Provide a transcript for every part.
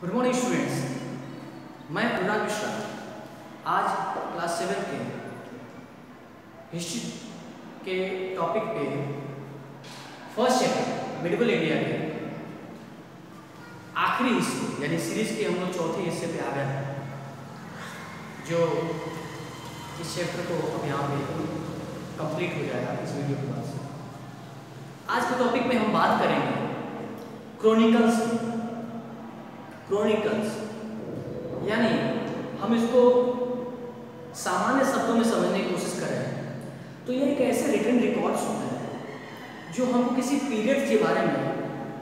Good morning students, मैं अनुराग मिश्रा आज class 7 के हिस्ट्री के टॉपिक पे फर्स्ट चैप्टर मिडिवल इंडिया के आखिरी हिस्से यानी सीरीज के हम लोग चौथे हिस्से पे आ गए हैं, जो इस चैप्टर को अब यहाँ पे कंप्लीट हो जाएगा इस वीडियो के बाद से। आज के टॉपिक में हम बात करेंगे क्रोनिकल्स यानी हम इसको सामान्य शब्दों में समझने की कोशिश कर रहे हैं तो ये एक ऐसे रिटन रिकॉर्ड्स होते हैं जो हमको किसी पीरियड के बारे में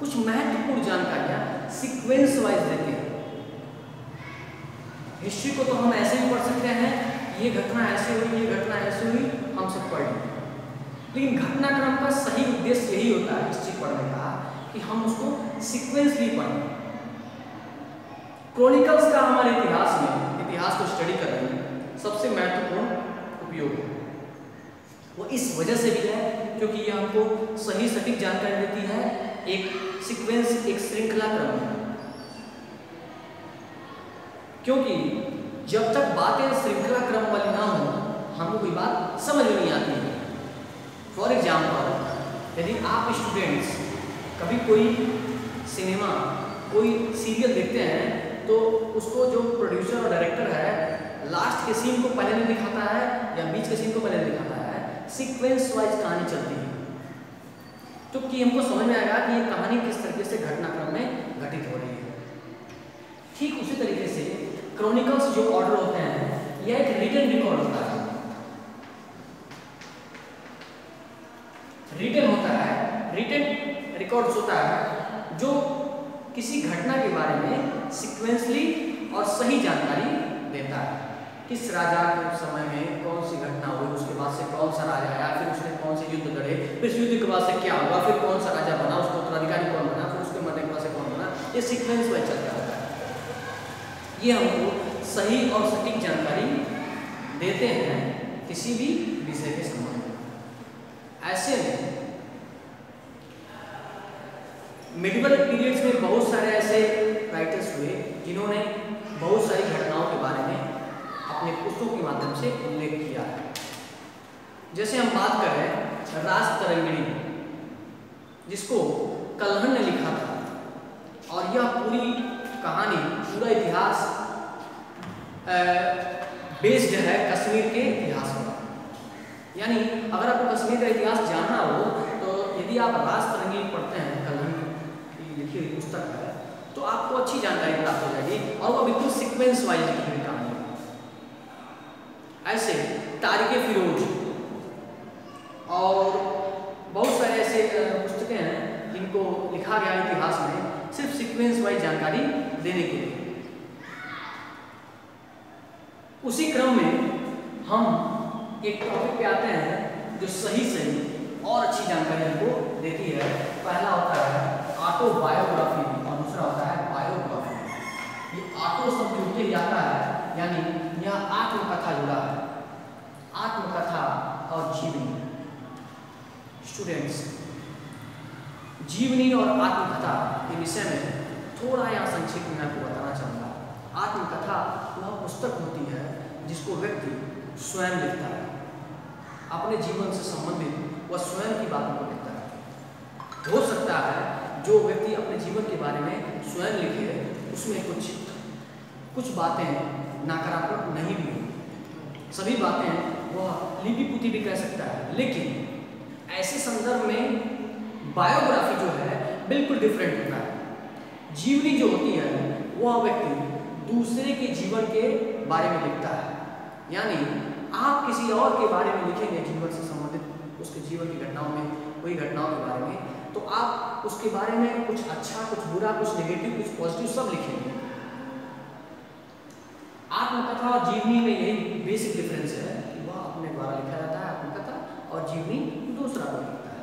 कुछ महत्वपूर्ण जानकारियां सीक्वेंस वाइज देते हैं। हिस्ट्री को तो हम ऐसे भी पढ़ सकते हैं, ये घटना ऐसे हुई, ये घटना ऐसे हुई, हम सब पढ़ लें, लेकिन घटनाक्रम का सही उद्देश्य यही होता है हिस्ट्री पढ़ने का कि हम उसको सीक्वेंसली पढ़ें। क्रॉनिकल्स का हमारे इतिहास को स्टडी करने में सबसे महत्वपूर्ण उपयोग है। वो इस वजह से भी है क्योंकि ये हमको सही सटीक जानकारी देती है, एक सीक्वेंस, एक श्रृंखला क्रम में। क्योंकि जब तक बातें श्रृंखला क्रम वाली ना हो हमको कोई बात समझ में नहीं आती है। फॉर एग्जाम्पल, यदि आप स्टूडेंट्स कभी कोई सिनेमा, कोई सीरियल देखते हैं तो उसको जो प्रोड्यूसर और डायरेक्टर है लास्ट के सीन को पहले नहीं दिखाता है या बीच के सीन को पहले नहीं दिखाता है, सीक्वेंस वाइज कहानी चलती है, तो कि हमको समझ में आएगा कि ये कहानी किस तरीके से घटनाक्रम में घटित हो रही है। ठीक उसी तरीके से क्रॉनिकल्स जो ऑर्डर होते हैं यह एक रिटन रिकॉर्ड होता है। रिटन रिकॉर्ड्स होता है जो किसी घटना के बारे में सीक्वेंसली और सही जानकारी देता है। किस राजा के समय में कौन सी घटना हुई, उसके बाद से कौन सा राजा आया, फिर उसने कौन से युद्ध लड़े, फिर इस युद्ध के बाद से क्या हुआ, फिर कौन सा राजा बना, उसका उत्तराधिकारी कौन बना, फिर उसके मरने के बाद से कौन बना, ये सीक्वेंस वाइज चलता रहता है। ये हमको सही और सटीक जानकारी देते हैं किसी भी विषय के संबंध में। ऐसे में मिडिवल पीरियड्स में बहुत सारे ऐसे राइटर्स हुए जिन्होंने बहुत सारी घटनाओं के बारे में अपने पुस्तकों के माध्यम से उल्लेख किया है। जैसे हम बात कर रहे हैं राजतरंगिणी, जिसको कल्हण ने लिखा था, और यह पूरी कहानी, पूरा इतिहास बेस्ड है कश्मीर के इतिहास पर। यानी अगर आपको कश्मीर का इतिहास जानना हो तो यदि आप राजतरंगिणी पढ़ते हैं, कल्हण लिखी हुई पुस्तक है, तो आपको अच्छी जानकारी प्राप्त हो जाएगी और वो बिल्कुल सीक्वेंस वाइज लिखी हुई कहानी है। ऐसे तारिके फिरोज और बहुत सारे ऐसे पुस्तकें हैं जिनको लिखा गया इतिहास में सिर्फ सीक्वेंस वाइज जानकारी देने के लिए। उसी क्रम में हम एक टॉपिक पे आते हैं जो सही और अच्छी जानकारी हमको देती है। पहला होता है ऑटोबायोग्राफी और दूसरा होता है बायोग्राफी। ये ऑटो शब्द जुड़ के आता है, यानी यह आत्मकथा जुड़ा है, आत्मकथा और जीवनी। स्टूडेंट्स, जीवनी और आत्मकथा के विषय में थोड़ा यहाँ संक्षेप में आपको बताना चाहूँगा। आत्मकथा वह पुस्तक होती है जिसको व्यक्ति स्वयं लिखता है, अपने जीवन से संबंधित वह स्वयं की बातों को लिखता है। हो सकता है जो व्यक्ति अपने जीवन के बारे में स्वयं लिखे उसमें कुछ बातें नकारात्मक नहीं भी हो, सभी बातें वह लिपि पुती भी कह सकता है, लेकिन ऐसे संदर्भ में बायोग्राफी जो है बिल्कुल डिफरेंट होता है। जीवनी जो होती है वह व्यक्ति दूसरे के जीवन के बारे में लिखता है, यानी आप किसी और के बारे में लिखेंगे जीवन से संबंधित, उसके जीवन की घटनाओं में, कोई घटनाओं के बारे में, तो आप उसके बारे में कुछ अच्छा, कुछ बुरा, कुछ नेगेटिव, कुछ पॉजिटिव सब लिखेंगे। आत्मकथा और जीवनी में यही बेसिक डिफरेंस है कि वह अपने द्वारा लिखा जाता है आत्मकथा, और जीवनी दूसरा को लिखता है।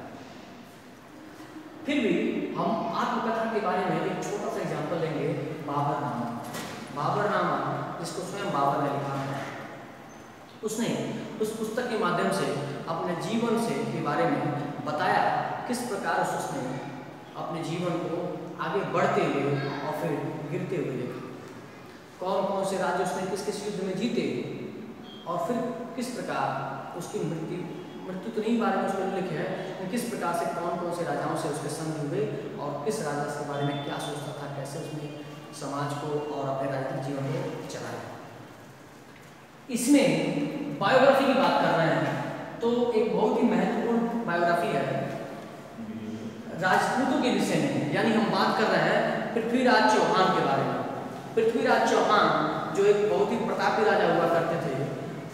फिर भी हम आत्मकथा के बारे में एक छोटा सा एग्जाम्पल लेंगे, बाबरनामा, जिसको स्वयं बाबर ने लिखा है। उसने उस पुस्तक के माध्यम से अपने जीवन से के बारे में बताया किस प्रकार उसने अपने जीवन को आगे बढ़ते हुए और फिर गिरते हुए देखा। कौन कौन से राज्य उसने किस किस युद्ध में जीते और फिर किस प्रकार उसकी मृत्यु तो नहीं बारे में उसमें उल्लेख है, लेकिन किस प्रकार से कौन कौन से राजाओं से उसके संधि हुए और किस राजा के बारे में क्या सोचता था, कैसे उसने समाज को और अपने राजनीतिक जीवन को चलाया। इसमें बायोग्राफी की बात कर रहे हैं तो एक बहुत ही महत्वपूर्ण बायोग्राफी है राजपूतों के विषय में, यानी हम बात कर रहे हैं पृथ्वीराज चौहान के बारे में। पृथ्वीराज चौहान जो एक बहुत ही प्रतापी राजा हुआ करते थे,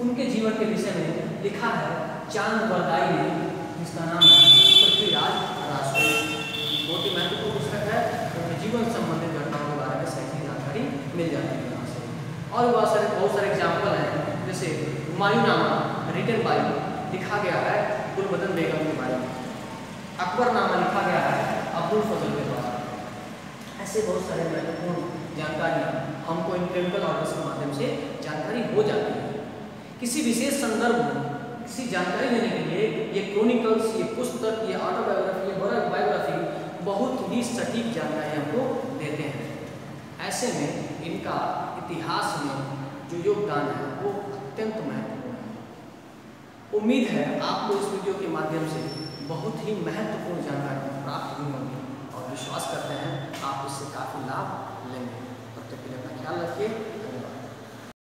उनके जीवन के विषय में लिखा है चांद बरदाई ने, जिसका नाम है पृथ्वीराज राजपूत। बहुत ही महत्वपूर्ण पुस्तक है, उनके जीवन संबंधित घटनाओं के बारे में सही जानकारी मिल जाती है यहाँ से। और बहुत सारे एग्जाम्पल हैं, जैसे हुमायूंनामा रिटन बाय लिखा गया है गुलबदन बेगम के बारे में, अकबरनामा लिखा गया है अब्दुल फजल के द्वारा। ऐसे बहुत सारे महत्वपूर्ण जानकारियाँ हमको इन टेक्निकल ऑर्डर्स के माध्यम से जानकारी हो जाती है। किसी विशेष संदर्भ में किसी जानकारी देने के लिए ये क्रॉनिकल्स, ये पुस्तक, ये ऑटोबायोग्राफी, ये बायोग्राफी बहुत ही सटीक जानकारी हमको देते हैं। ऐसे में इनका इतिहास में जो योगदान है वो अत्यंत महत्वपूर्ण है। उम्मीद है आपको इस वीडियो के माध्यम से बहुत ही महत्वपूर्ण जानकारी प्राप्त हुई होगी और विश्वास करते हैं आप इससे काफ़ी लाभ लेंगे। तब तक के लिए अपना ख्याल रखिए।